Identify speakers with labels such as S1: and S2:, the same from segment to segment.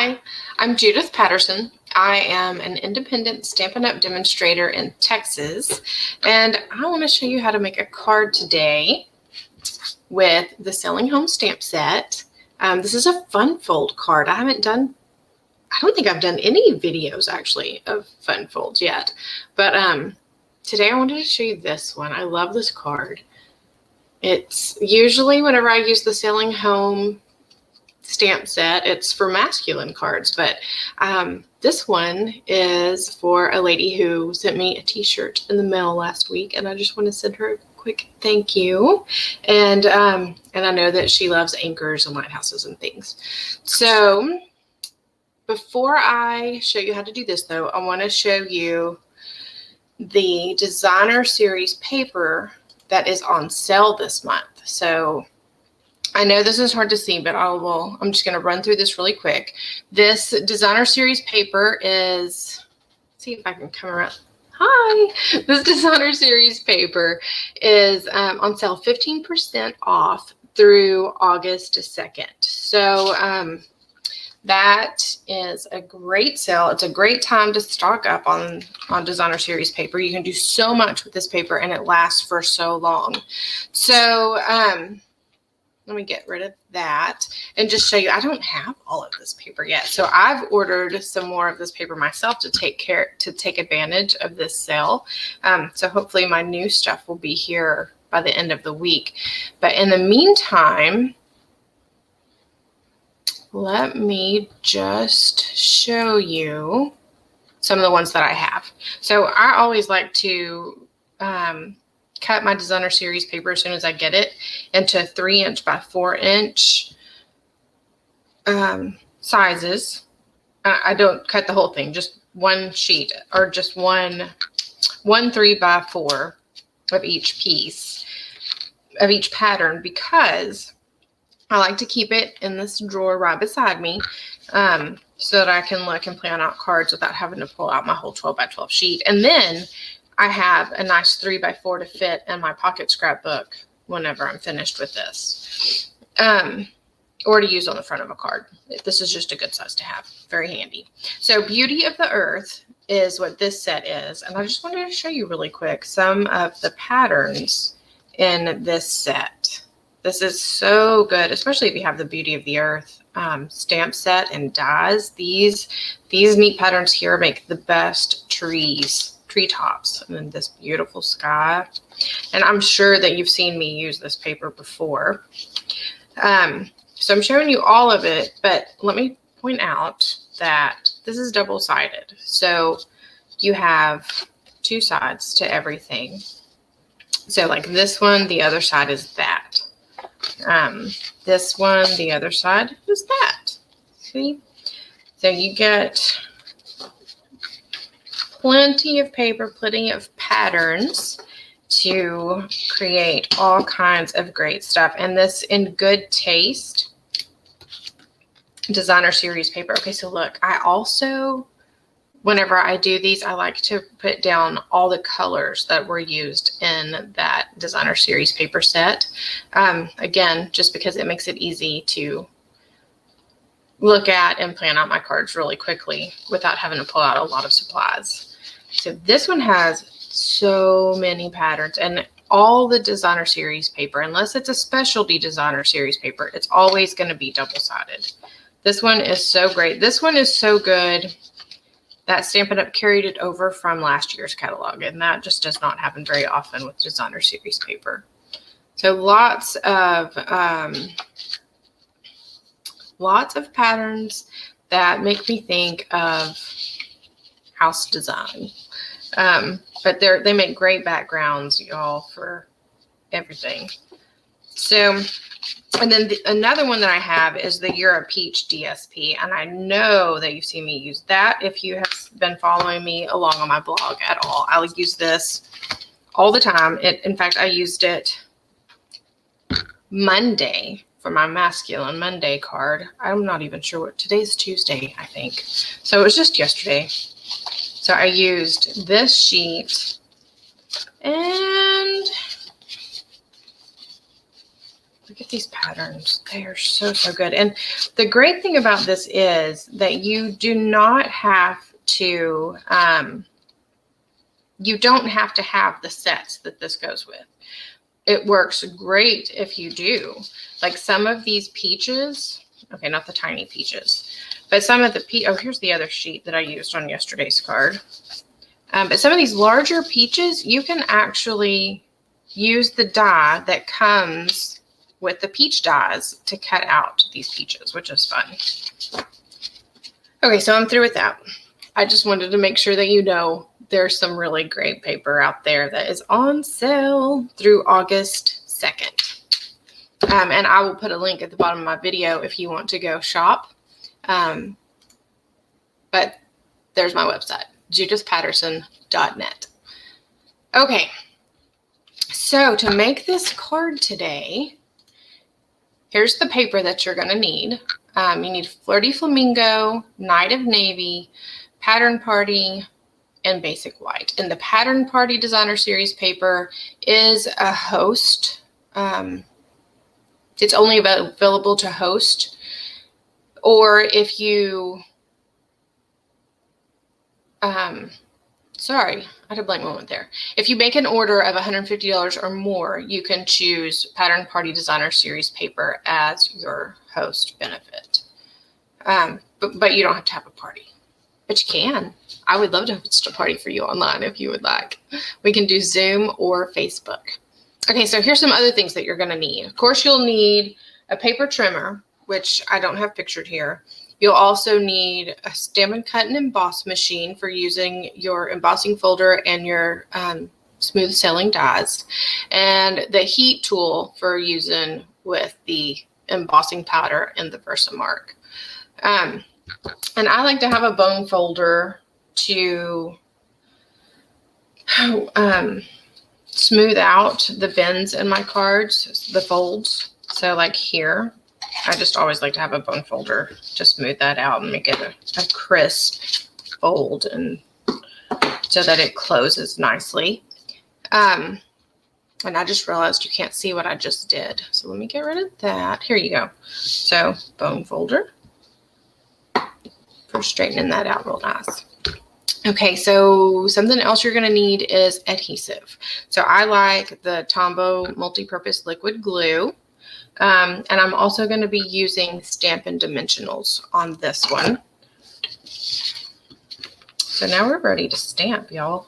S1: Hi, I'm Judith Patterson. I am an independent Stampin' Up! Demonstrator in Texas, and I want to show you how to make a card today with the Selling Home stamp set. This is a fun fold card. I don't think I've done any videos actually of fun folds yet, but today I wanted to show you this one. I love this card. It's usually whenever I use the Selling Home stamp set, it's for masculine cards, but this one is for a lady who sent me a t-shirt in the mail last week, and I just want to send her a quick thank you. And I know that she loves anchors and lighthouses and things. So before I show you how to do this, though, I want to show you the designer series paper that is on sale this month. So I know this is hard to see, but I'm just going to run through this really quick. This designer series paper is, let's see if I can come around. Hi, this designer series paper is on sale 15% off through August 2nd. So that is a great sale. It's a great time to stock up on designer series paper. You can do so much with this paper and it lasts for so long. So, let me get rid of that and just show you, I don't have all of this paper yet. So I've ordered some more of this paper myself to take advantage of this sale. So hopefully my new stuff will be here by the end of the week. But in the meantime, let me just show you some of the ones that I have. So I always like to cut my designer series paper as soon as I get it into 3" by 4" sizes. I don't cut the whole thing, just one sheet, or just one 3 by 4 of each piece of each pattern, because I like to keep it in this drawer right beside me, so that I can look and plan out cards without having to pull out my whole 12 by 12 sheet. And then I have a nice 3 by 4 to fit in my pocket scrapbook whenever I'm finished with this, or to use on the front of a card. This is just a good size to have. Very handy. So Beauty of the Earth is what this set is, and I just wanted to show you really quick some of the patterns in this set. This is so good, especially if you have the Beauty of the Earth stamp set and dies. These neat patterns here make the best treetops, and then this beautiful sky. And I'm sure that you've seen me use this paper before. So I'm showing you all of it, but let me point out that this is double-sided. So you have 2 sides to everything. So like this one, the other side is that. This one, the other side is that. See? So you get plenty of paper, plenty of patterns to create all kinds of great stuff. And this in Good Taste designer series paper. Okay, so look, I also, whenever I do these, I like to put down all the colors that were used in that designer series paper set. Again, just because it makes it easy to look at and plan out my cards really quickly without having to pull out a lot of supplies. So this one has so many patterns, and all the designer series paper, unless it's a specialty designer series paper, it's always going to be double-sided. This one is so great. This one is so good that Stampin' Up! Carried it over from last year's catalog, and that just does not happen very often with designer series paper. So lots of patterns that make me think of house design. But they make great backgrounds, y'all, for everything. So, and then another one that I have is the You're a Peach DSP. And I know that you've seen me use that if you have been following me along on my blog at all. I'll use this all the time. In fact, I used it Monday for my Masculine Monday card. I'm not even sure today's Tuesday, I think. So it was just yesterday. So I used this sheet and Look at these patterns. They are so, so good. And the great thing about this is that you do not have to, you don't have to have the sets that this goes with. It works great if you do. Like some of these peaches, okay, not the tiny peaches, but some of the, oh, here's the other sheet that I used on yesterday's card. But some of these larger peaches, you can actually use the die that comes with the peach dies to cut out these peaches, which is fun. Okay, so I'm through with that. I just wanted to make sure that you know there's some really great paper out there that is on sale through August 2nd. And I will put a link at the bottom of my video if you want to go shop. But there's my website, judithpatterson.net. Okay, so to make this card today, here's the paper that you're going to need. You need Flirty Flamingo, Night of Navy, Pattern Party, and Basic White. And the Pattern Party Designer Series paper is a host. It's only available to host. Or if you, sorry, I had a blank moment there. If you make an order of $150 or more, you can choose Pattern Party Designer Series paper as your host benefit. But you don't have to have a party. But you can. I would love to host a party for you online if you would like. We can do Zoom or Facebook. Okay, so here's some other things that you're going to need. Of course, you'll need a paper trimmer, which I don't have pictured here. You'll also need a Stampin' Cut and Emboss machine for using your embossing folder and your smooth selling dies, and the heat tool for using with the embossing powder and the Versamark. And I like to have a bone folder to smooth out the bends in my cards, the folds. So like here, I just always like to have a bone folder to smooth that out and make it a crisp fold, and so that it closes nicely. And I just realized you can't see what I just did. So let me get rid of that. Here you go. So bone folder for straightening that out real nice. Okay, so something else you're going to need is adhesive. So I like the Tombow multi-purpose liquid glue. And I'm also going to be using Stampin' Dimensionals on this one. So now we're ready to stamp, y'all.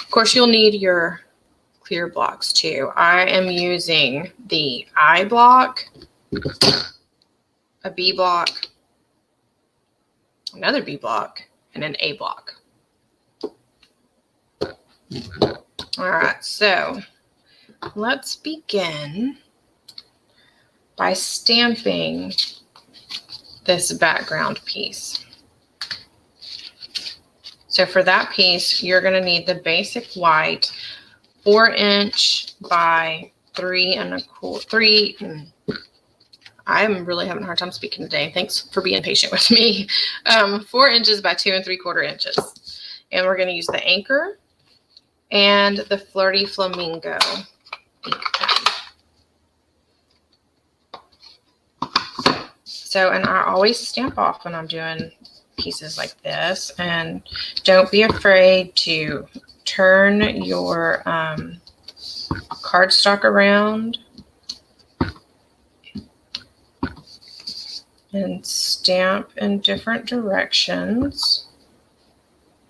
S1: Of course, you'll need your clear blocks too. I am using the I block, a B block, another B block, and an A block. All right, so let's begin by stamping this background piece. So for that piece, you're going to need the basic white 4-inch by 3 1/4. I'm really having a hard time speaking today. Thanks for being patient with me. 4 inches by 2 3/4 inches. And we're going to use the anchor and the Flirty Flamingo ink pen. So, and I always stamp off when I'm doing pieces like this, and don't be afraid to turn your cardstock around and stamp in different directions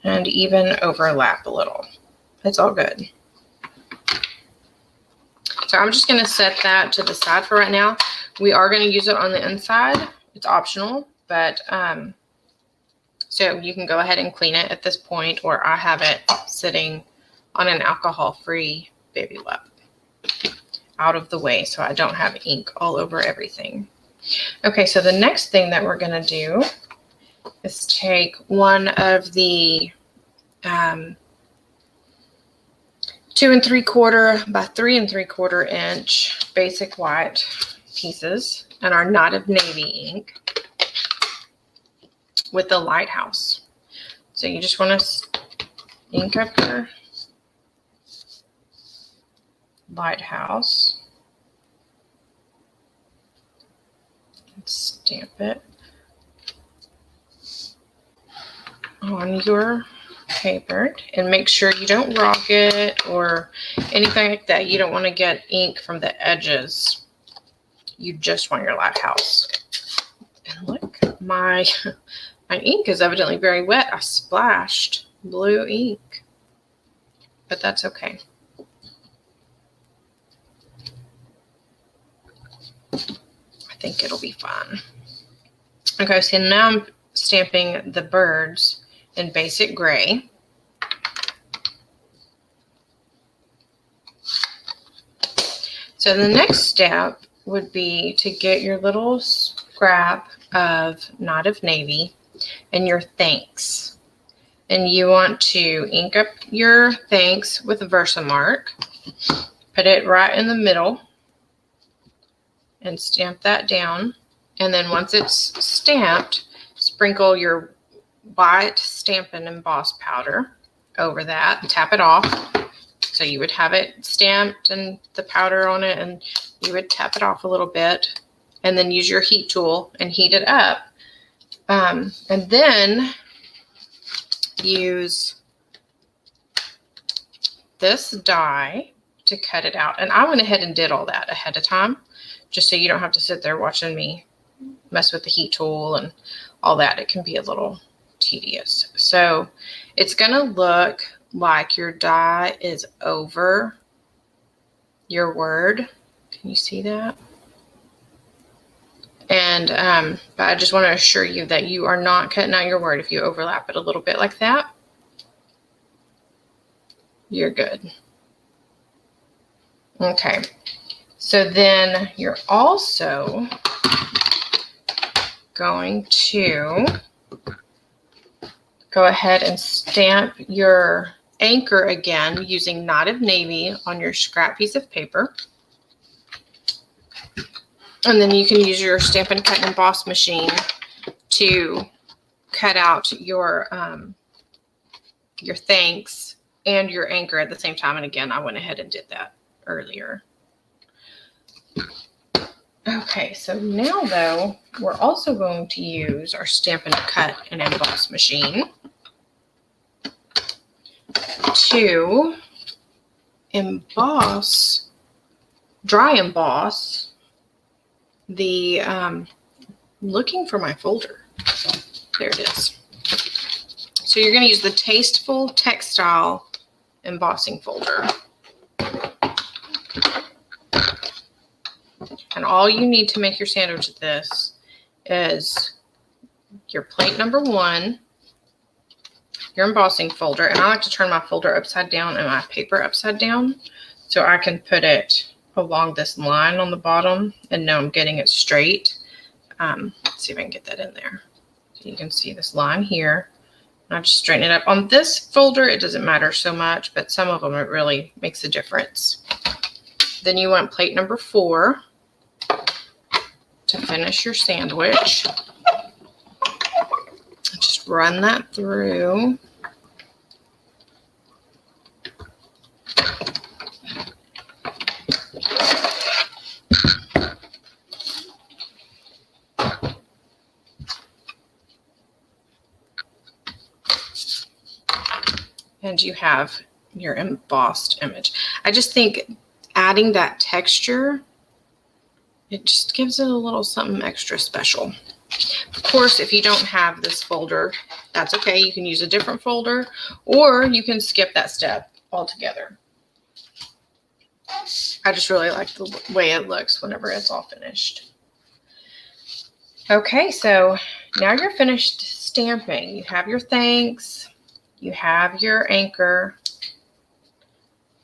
S1: and even overlap a little. It's all good. So I'm just going to set that to the side for right now. We are going to use it on the inside. It's optional, but so you can go ahead and clean it at this point, or I have it sitting on an alcohol-free baby wipe out of the way so I don't have ink all over everything. Okay, so the next thing that we're going to do is take one of the 2 3/4 by 3 3/4 inch basic white pieces and our Night of Navy ink with the lighthouse. So you just want to ink up your lighthouse stamp it on your paper, and make sure you don't rock it or anything like that. You don't want to get ink from the edges. You just want your lighthouse. And look, my ink is evidently very wet. I splashed blue ink, but that's okay. I think it'll be fine. Okay, so now I'm stamping the birds in basic gray. So the next step would be to get your little scrap of Knot of Navy and your thanks. And you want to ink up your thanks with a Versamark. Put it right in the middle and stamp that down. And then once it's stamped, sprinkle your white Stampin' Emboss powder over that and tap it off. So you would have it stamped and the powder on it, and you would tap it off a little bit and then use your heat tool and heat it up. And then use this die to cut it out. And I went ahead and did all that ahead of time, just so you don't have to sit there watching me mess with the heat tool and all that. It can be a little tedious. So it's going to look like your die is over your word. Can you see that? And but I just want to assure you that you are not cutting out your word. If you overlap it a little bit like that, you're good. Okay, so then you're also going to go ahead and stamp your anchor again using Knot of Navy on your scrap piece of paper. And then you can use your Stampin' Cut and Emboss machine to cut out your thanks and your anchor at the same time. And again, I went ahead and did that earlier. Okay, so now though, we're also going to use our Stampin' Cut and Emboss machine to emboss, dry emboss the, looking for my folder. There it is. So you're going to use the Tasteful Textile embossing folder. And all you need to make your sandwich of this is your plate number 1, your embossing folder, and I like to turn my folder upside down and my paper upside down so I can put it along this line on the bottom and know I'm getting it straight. Let's see if I can get that in there. So you can see this line here. And I just straighten it up. On this folder, it doesn't matter so much, but some of them it really makes a difference. Then you want plate number 4 to finish your sandwich. Just run that through. And you have your embossed image. I just think adding that texture, it just gives it a little something extra special. Of course, if you don't have this folder, that's okay. You can use a different folder, or you can skip that step altogether. I just really like the way it looks whenever it's all finished. Okay, so now you're finished stamping. You have your thanks, you have your anchor,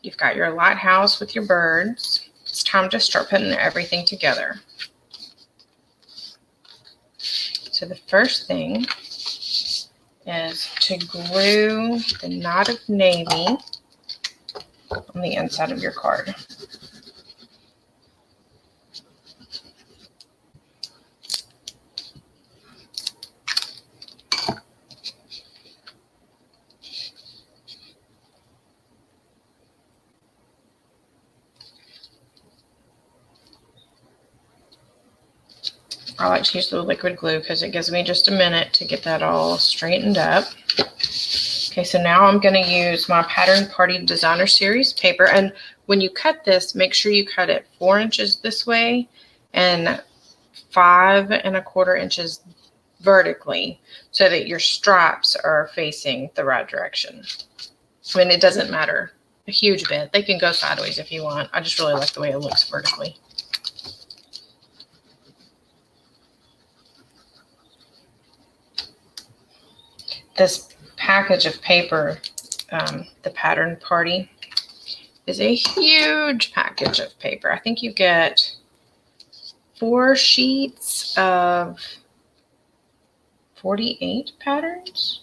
S1: you've got your lighthouse with your birds. It's time to start putting everything together. So the first thing is to glue the Knot of Navy on the inside of your card. I like to use the liquid glue because it gives me just a minute to get that all straightened up. Okay, so now I'm going to use my Pattern Party Designer Series paper. And when you cut this, make sure you cut it 4 inches this way and 5 1/4 inches vertically so that your stripes are facing the right direction. I mean, it doesn't matter a huge bit. They can go sideways if you want. I just really like the way it looks vertically. This package of paper, the Pattern Party, is a huge package of paper. I think you get 4 sheets of 48 patterns.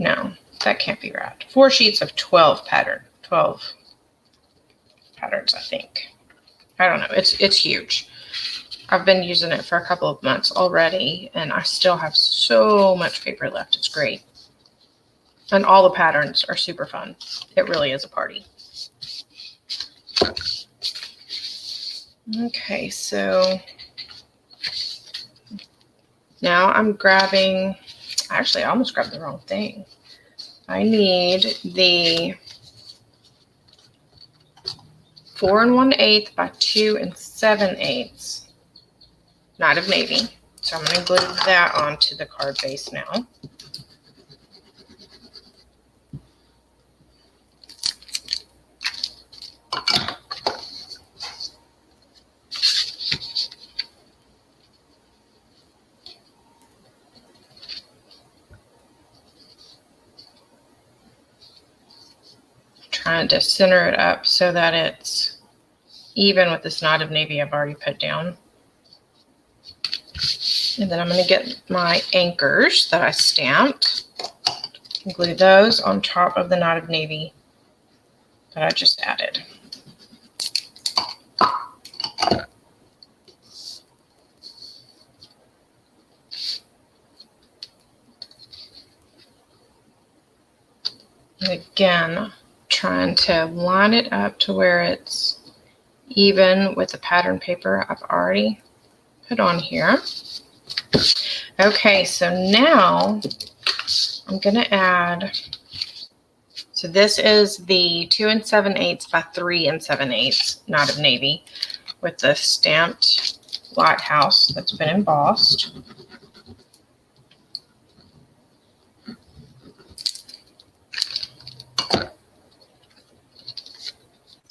S1: No, that can't be right. 4 sheets of 12 patterns, I think. I don't know. It's huge. I've been using it for a couple of months already, and I still have so much paper left. It's great. And all the patterns are super fun. It really is a party. Okay, so now I'm grabbing, actually I almost grabbed the wrong thing. I need the 4 1/8 by 2 7/8 Night of Navy. So I'm going to glue that onto the card base now. Trying to center it up so that it's even with this Night of Navy I've already put down. And then I'm going to get my anchors that I stamped and glue those on top of the Night of Navy that I just added. And again, trying to line it up to where it's even with the pattern paper I've already put on here. Okay, so now I'm going to add, so this is the 2 7/8 by 3 7/8 Night of Navy with the stamped lighthouse that's been embossed.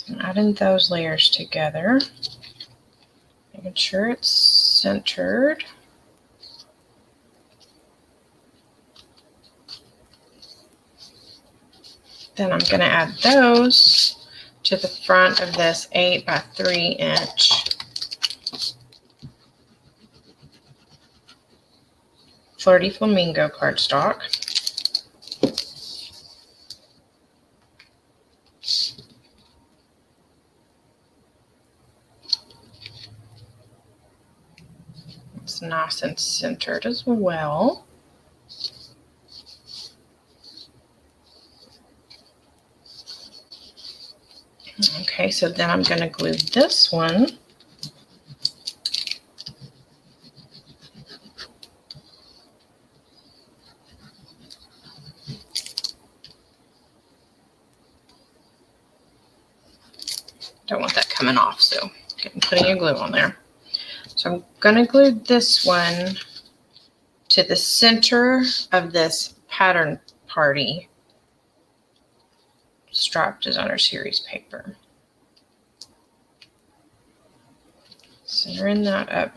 S1: I'm adding those layers together, making sure it's centered. Then I'm going to add those to the front of this 8 by 3 inch Flirty Flamingo cardstock. It's nice and centered as well. Okay, so then I'm going to glue this one don't want that coming off, so I'm putting a glue on there. So I'm going to glue this one to the center of this Pattern Party Strap Designer Series paper. Centering that up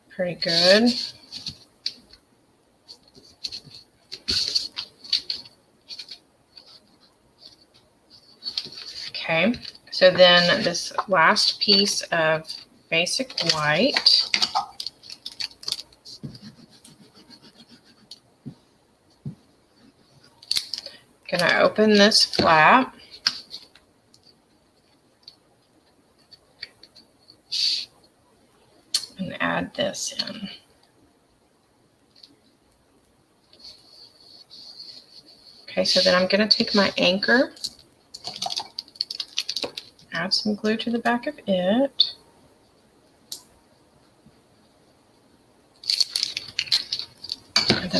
S1: pretty good. Okay, so then this last piece of basic white, gonna open this flap and add this in. Okay, so then I'm gonna take my anchor, add some glue to the back of it.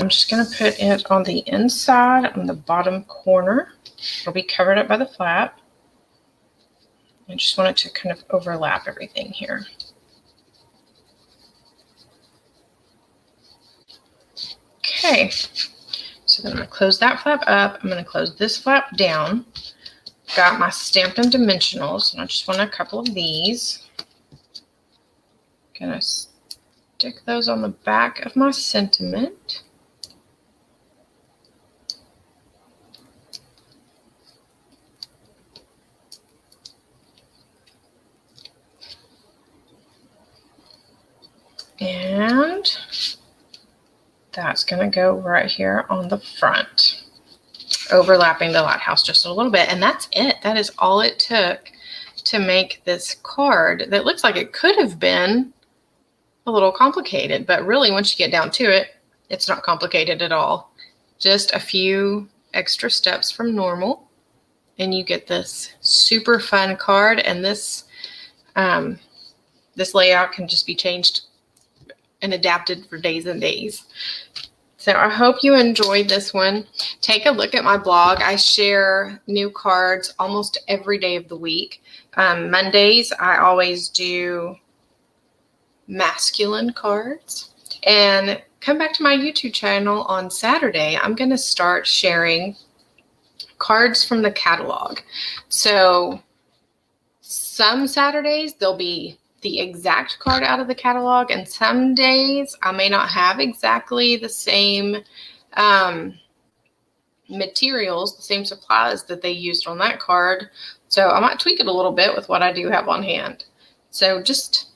S1: I'm just going to put it on the inside on the bottom corner. It'll be covered up by the flap. I just want it to kind of overlap everything here. Okay, so then I'm going to close that flap up. I'm going to close this flap down. Got my Stampin' Dimensionals, and I just want a couple of these. Going to stick those on the back of my sentiment. And that's going to go right here on the front, overlapping the lighthouse just a little bit. And that's it. That is all it took to make this card that looks like it could have been a little complicated, but really once you get down to it, it's not complicated at all. Just a few extra steps from normal, and you get this super fun card. And this this layout can just be changed and adapted for days and days. So I hope you enjoyed this one. Take a look at my blog. I share new cards almost every day of the week. Mondays, I always do masculine cards. And come back to my YouTube channel on Saturday. I'm going to start sharing cards from the catalog. So some Saturdays, there'll be the exact card out of the catalog, and some days I may not have exactly the same materials, the same supplies that they used on that card. So I might tweak it a little bit with what I do have on hand. So just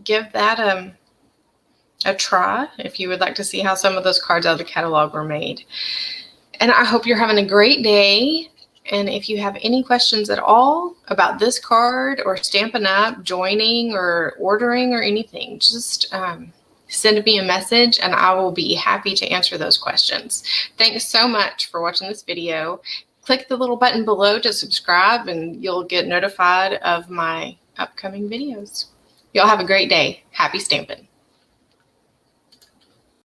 S1: give that a try if you would like to see how some of those cards out of the catalog were made. And I hope you're having a great day. And if you have any questions at all about this card or Stampin' Up, joining or ordering or anything, just send me a message and I will be happy to answer those questions. Thanks so much for watching this video. Click the little button below to subscribe and you'll get notified of my upcoming videos. Y'all have a great day. Happy stamping.